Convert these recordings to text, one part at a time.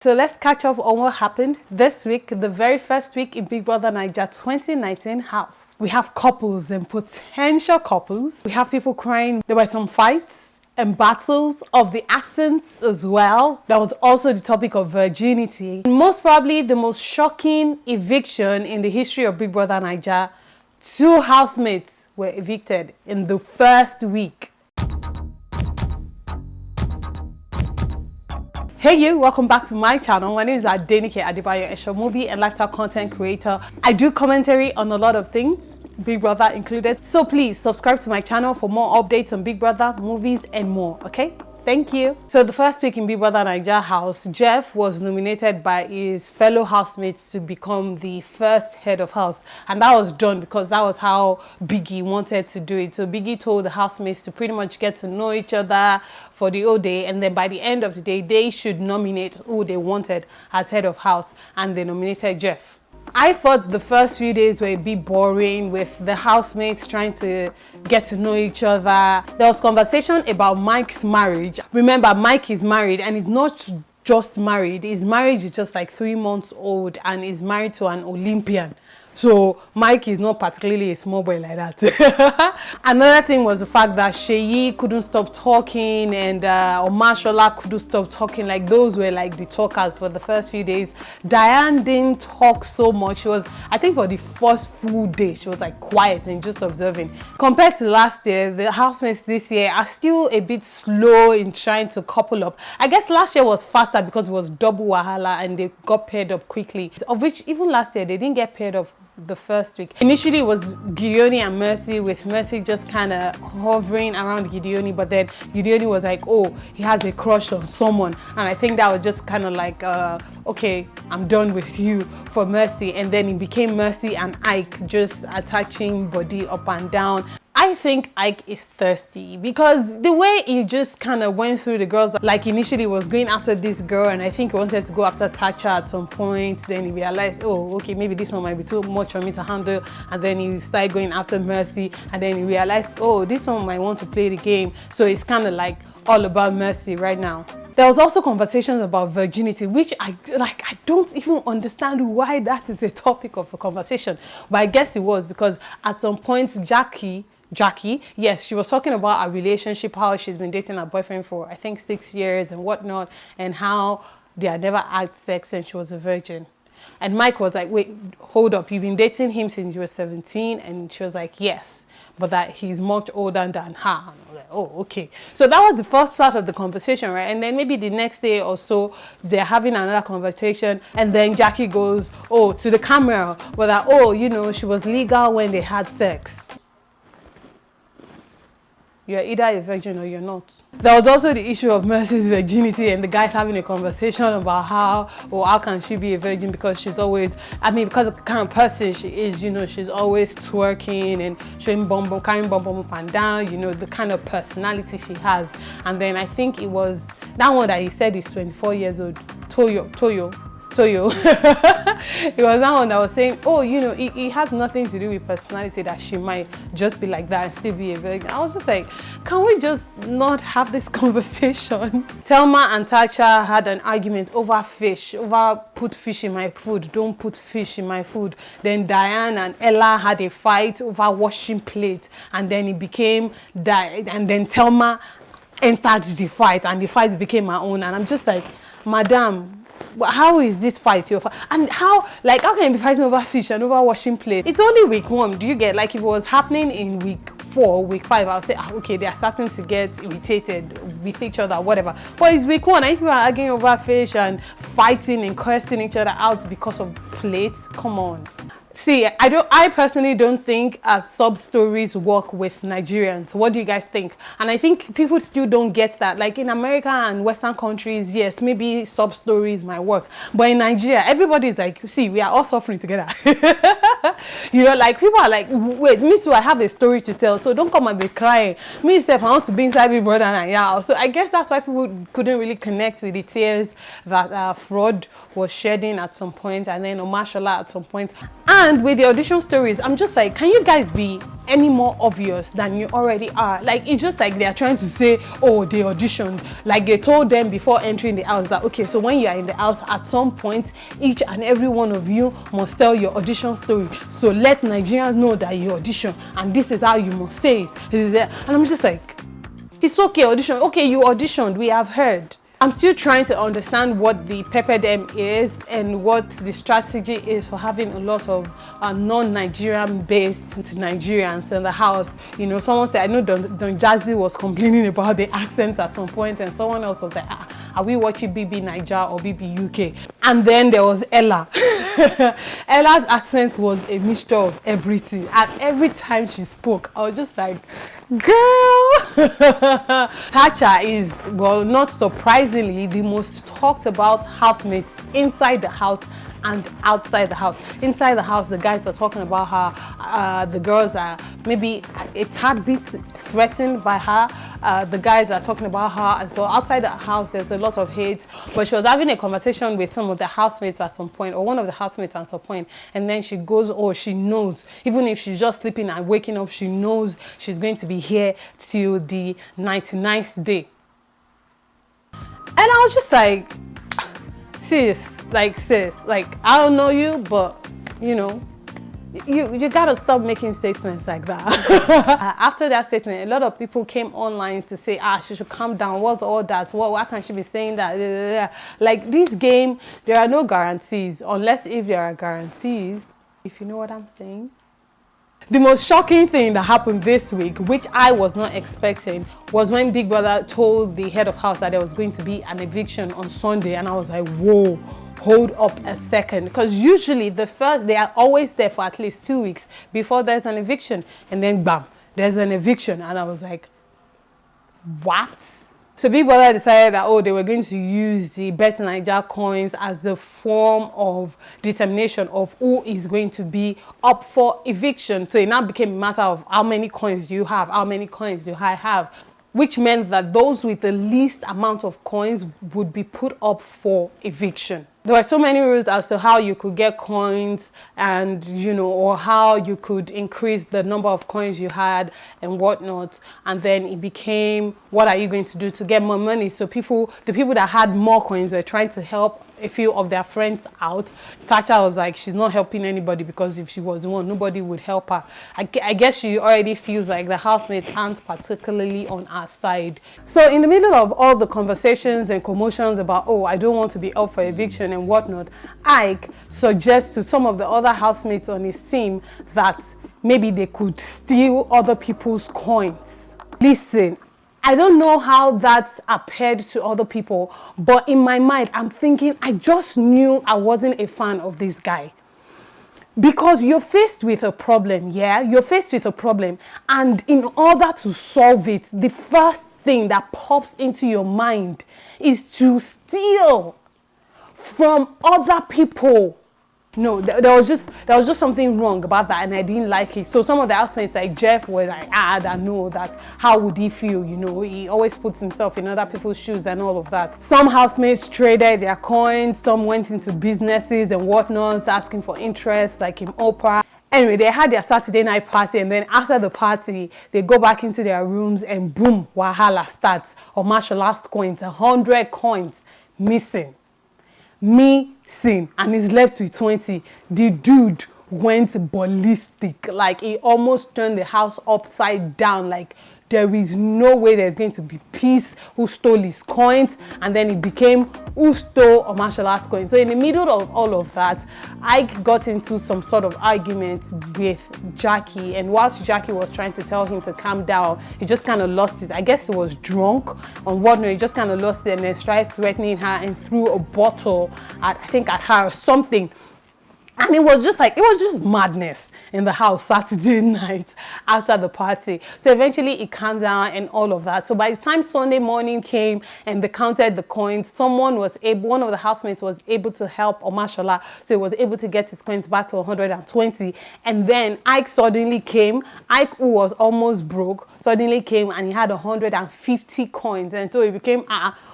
So let's catch up on what happened this week, the very first week in Big Brother Naija 2019 house. We have couples and potential couples. We have people crying. There were some fights and battles of the accents as well. That was also the topic of virginity. And most probably the most shocking eviction in the history of Big Brother Naija. 2 housemates were evicted in the first week. Hey you, welcome back to my channel. My name is Adenike, Adebayo-Esho, movie and lifestyle content creator. I do commentary on a lot of things, Big Brother included. So please subscribe to my channel for more updates on Big Brother, movies and more, okay? Thank you. So the first week in Big Brother Naija house, Jeff was nominated by his fellow housemates to become the first head of house. And that was done because that was how Biggie wanted to do it. So Biggie told the housemates to pretty much get to know each other for the whole day. And then by the end of the day, they should nominate who they wanted as head of house. And they nominated Jeff. I thought the first few days were a bit boring with the housemates trying to get to know each other. There was conversation about Mike's marriage. Remember, Mike is married and he's not just married. His marriage is just like 3 months old and he's married to an Olympian. So Mike is not particularly a small boy like that. Another thing was the fact that Sheyi couldn't stop talking and Omashola couldn't stop talking. Like those were like the talkers for the first few days. Diane didn't talk so much. She was, I think for the first full day, she was like quiet and just observing. Compared to last year, the housemates this year are still a bit slow in trying to couple up. I guess last year was faster because it was double wahala and they got paired up quickly. Of which even last year, they didn't get paired up the first week. Initially it was Gideoni and Mercy, with Mercy just kind of hovering around Gideoni, but then Gideoni was like, oh, he has a crush on someone, and I think that was just kind of like okay, I'm done with you for Mercy. And then it became Mercy and Ike just attaching body up and down. I think Ike is thirsty because the way he just kind of went through the girls, like initially was going after this girl and I think he wanted to go after Tacha at some point. Then he realized, oh, okay, maybe this one might be too much for me to handle. And then he started going after Mercy and then he realized, oh, this one might want to play the game. So it's kind of like all about Mercy right now. There was also conversations about virginity, which I don't even understand why that is a topic of a conversation. But I guess it was because at some point Jackie, yes, she was talking about our relationship, how she's been dating her boyfriend for, I think, 6 years and whatnot, and how they had never had sex since she was a virgin. And Mike was like, wait, hold up, you've been dating him since you were 17? And she was like, yes, but that he's much older than her. And I was like, oh, okay. So that was the first part of the conversation, right? And then maybe the next day or so, they're having another conversation. And then Jackie goes, oh, to the camera, well, that, oh, you know, she was legal when they had sex. You're either a virgin or you're not. There was also the issue of Mercy's virginity and the guys having a conversation about how can she be a virgin because she's always, I mean, because of the kind of person she is, you know, she's always twerking and showing bum, carrying bum up and down, you know, the kind of personality she has. And then I think it was that one that he said is 24 years old, Toyo. It was that one that was saying, oh, you know, it has nothing to do with personality, that she might just be like that and still be a virgin. I was just like, can we just not have this conversation? Thelma and Tacha had an argument over fish, over put fish in my food, don't put fish in my food. Then Diane and Ella had a fight over washing plates, and then it became that, and then Thelma entered the fight and the fight became her own. And I'm just like, madam, how is this fight your fight? And how can you be fighting over fish and over washing plate? It's only week 1. Do you get, like, if it was happening in week 4, week 5, I'll say, okay, they are starting to get irritated with each other, whatever. But it's week 1, and if you are arguing over fish and fighting and cursing each other out because of plates, come on. See, I personally don't think sub-stories work with Nigerians. What do you guys think? And I think people still don't get that. Like in America and Western countries, yes, maybe sub-stories might work. But in Nigeria, everybody's like, see, we are all suffering together. You know, like people are like, wait, me too, I have a story to tell. So don't come and be crying. Me, Steph, I want to be inside Big Brother Naija. So I guess that's why people couldn't really connect with the tears that Fraud was shedding at some point, and then Omashola at some point. And with the audition stories, I'm just like, can you guys be any more obvious than you already are? Like, it's just like they're trying to say, oh, they auditioned. Like, they told them before entering the house that, okay, so when you are in the house, at some point, each and every one of you must tell your audition story. So let Nigerians know that you audition, and this is how you must say it. And I'm just like, it's okay, audition. Okay, you auditioned, we have heard. I'm still trying to understand what the pepper them is and what the strategy is for having a lot of non-Nigerian based Nigerians in the house. You know, someone said, I know Don Jazzy was complaining about the accent at some point, and someone else was like, are we watching BBNaija or BB UK? And then there was Ella. Ella's accent was a mixture of everything, and every time she spoke, I was just like, girl. Tacha is, well, not surprisingly, the most talked about housemates inside the house and outside the house. Inside the house, the guys are talking about her. The girls are maybe a tad bit threatened by her. The guys are talking about her as well. Outside the house, there's a lot of hate. But she was having a conversation with some of the housemates at some point, or one of the housemates at some point, and then she goes, oh, she knows, even if she's just sleeping and waking up, she knows she's going to be here till the 99th day. And I was just like, sis, like, I don't know you, but, you know, you gotta stop making statements like that. After that statement, a lot of people came online to say, she should calm down. What's all that? Why can't she be saying that? Like, this game, there are no guarantees, unless if there are guarantees, if you know what I'm saying. The most shocking thing that happened this week, which I was not expecting, was when Big Brother told the head of house that there was going to be an eviction on Sunday, and I was like, whoa, hold up a second. Because usually they are always there for at least 2 weeks before there's an eviction, and then bam, there's an eviction, and I was like, what? So Big Brother decided that, oh, they were going to use the BBNaija coins as the form of determination of who is going to be up for eviction. So it now became a matter of how many coins do you have, how many coins do I have, which meant that those with the least amount of coins would be put up for eviction. There were so many rules as to how you could get coins and, you know, or how you could increase the number of coins you had and whatnot. And then it became, what are you going to do to get more money? So the people that had more coins were trying to help a few of their friends out. Tacha was like, she's not helping anybody, because if she was one, nobody would help her. I guess she already feels like the housemates aren't particularly on our side. So in the middle of all the conversations and commotions about, oh, I don't want to be up for eviction and whatnot, Ike suggests to some of the other housemates on his team that maybe they could steal other people's coins. Listen, I don't know how that appeared to other people, but in my mind, I'm thinking, I just knew I wasn't a fan of this guy. Because you're faced with a problem, yeah? You're faced with a problem, and in order to solve it, the first thing that pops into your mind is to steal from other people. No, there was just something wrong about that, and I didn't like it. So some of the housemates like Jeff were like, I don't know that, how would he feel, you know, he always puts himself in other people's shoes and all of that. Some housemates traded their coins, some went into businesses and whatnot, asking for interest, like in Oprah. Anyway, they had their Saturday night party, and then after the party, they go back into their rooms and boom, wahala starts. Or martial last coins, 100 coins missing. And he's left with 20. The dude went ballistic. Like, he almost turned the house upside down. Like, there is no way there's going to be peace. Who stole his coins? And then it became who stole or martial arts coins. So in the middle of all of that, I got into some sort of argument with Jackie, and whilst Jackie was trying to tell him to calm down, he just kind of lost it. I guess he was drunk or whatnot. He just kind of lost it and then started threatening her and threw a bottle at her or something. And it was just madness in the house Saturday night after the party. So eventually it calmed down and all of that. So by the time Sunday morning came and they counted the coins, one of the housemates was able to help Omashola. So he was able to get his coins back to 120. And then Ike suddenly came. Ike, who was almost broke, suddenly came and he had 150 coins. And so it became,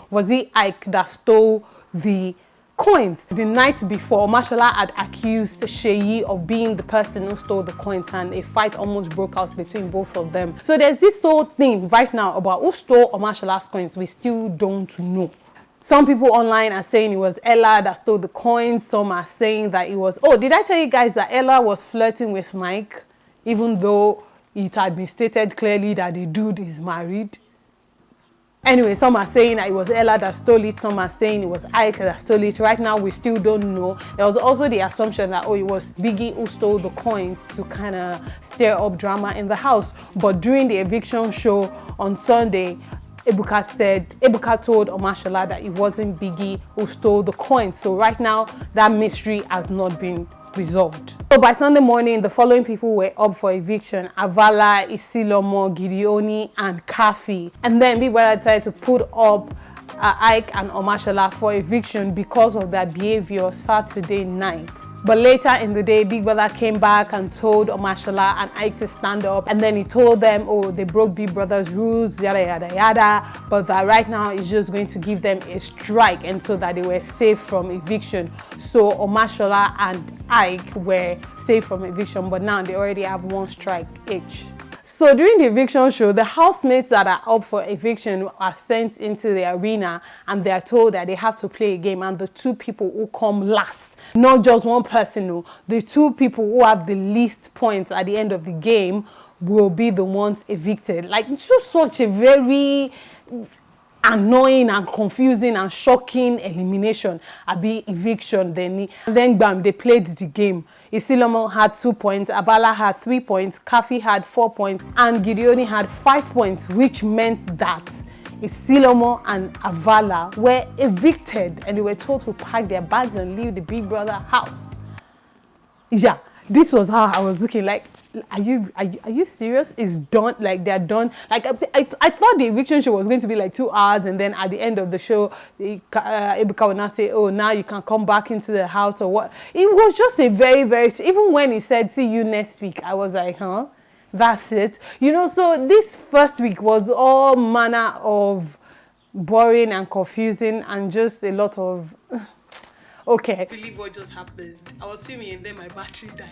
was it Ike that stole the coins. The night before, Mashallah had accused Sheyi of being the person who stole the coins, and a fight almost broke out between both of them. So there's this whole thing right now about who stole Omashala's coins. We still don't know. Some people online are saying it was Ella that stole the coins. Some are saying that it was, oh, did I tell you guys that Ella was flirting with Mike, even though it had been stated clearly that the dude is married? Anyway, some are saying that it was Ella that stole it. Some are saying it was Ike that stole it. Right now, we still don't know. There was also the assumption that, oh, it was Biggie who stole the coins to kind of stir up drama in the house. But during the eviction show on Sunday, Ebuka told Omashola that it wasn't Biggie who stole the coins. So right now, that mystery has not been resolved. So by Sunday morning, the following people were up for eviction: Avala, Isilomo, Gideoni, and Kafi. And then Big Brother decided to put up Ike and Omashola for eviction because of their behavior Saturday night. But later in the day, Big Brother came back and told Omashola and Ike to stand up. And then he told them, oh, they broke Big Brother's rules, yada, yada, yada. But that right now is just going to give them a strike, and so that they were safe from eviction. So Omashola and Ike were safe from eviction, but now they already have one strike each. So during the eviction show, the housemates that are up for eviction are sent into the arena, and they are told that they have to play a game, and the two people who come last, not just one person, no, the two people who have the least points at the end of the game will be the ones evicted. Like, it's just such a very annoying and confusing and shocking elimination. Abi eviction, then bam, they played the game. Isilomo had 2 points, Avala had 3 points, Kafi had 4 points, and Gideoni had 5 points, which meant that Isilomo and Avala were evicted, and they were told to pack their bags and leave the Big Brother house. Yeah, this was how I was looking like. Are you serious? It's done. Like, they're done. Like, I thought the eviction show was going to be like 2 hours, and then at the end of the show, Ebuka would not say, oh, now you can come back into the house or what. It was just a very, very, even when he said, see you next week, I was like, huh? That's it. You know, so this first week was all manner of boring and confusing and just a lot of... Okay. I believe what just happened. I was swimming and then my battery died.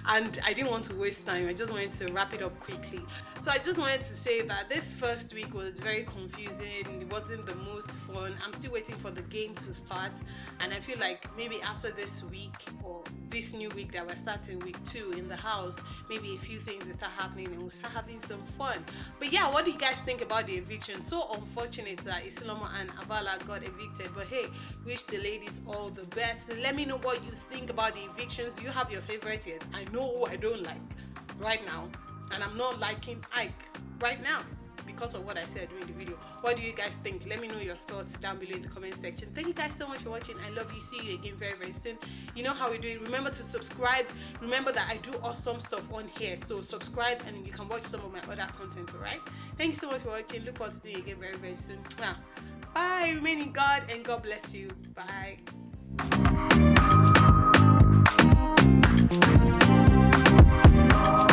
And I didn't want to waste time. I just wanted to wrap it up quickly. So I just wanted to say that this first week was very confusing. It wasn't the most fun. I'm still waiting for the game to start. And I feel like maybe after this week or this new week that we're starting, week 2 in the house, maybe a few things will start happening and we'll start having some fun. But yeah, what do you guys think about the eviction? So unfortunate that Isilomo and Avala got evicted. But hey, wish the ladies all the best. And let me know what you think about the evictions. Do you have your favorite yet? I know who I don't like right now, and I'm not liking Ike right now because of what I said during the video. What do you guys think? Let me know your thoughts down below in the comment section. Thank you guys so much for watching. I love you. See you again very, very soon. You know how we do it. Remember to subscribe. Remember that I do awesome stuff on here, so subscribe and you can watch some of my other content. All right, thank you so much for watching. Look forward to seeing you again very, very soon. Bye. Remain in God, and God bless you. Bye.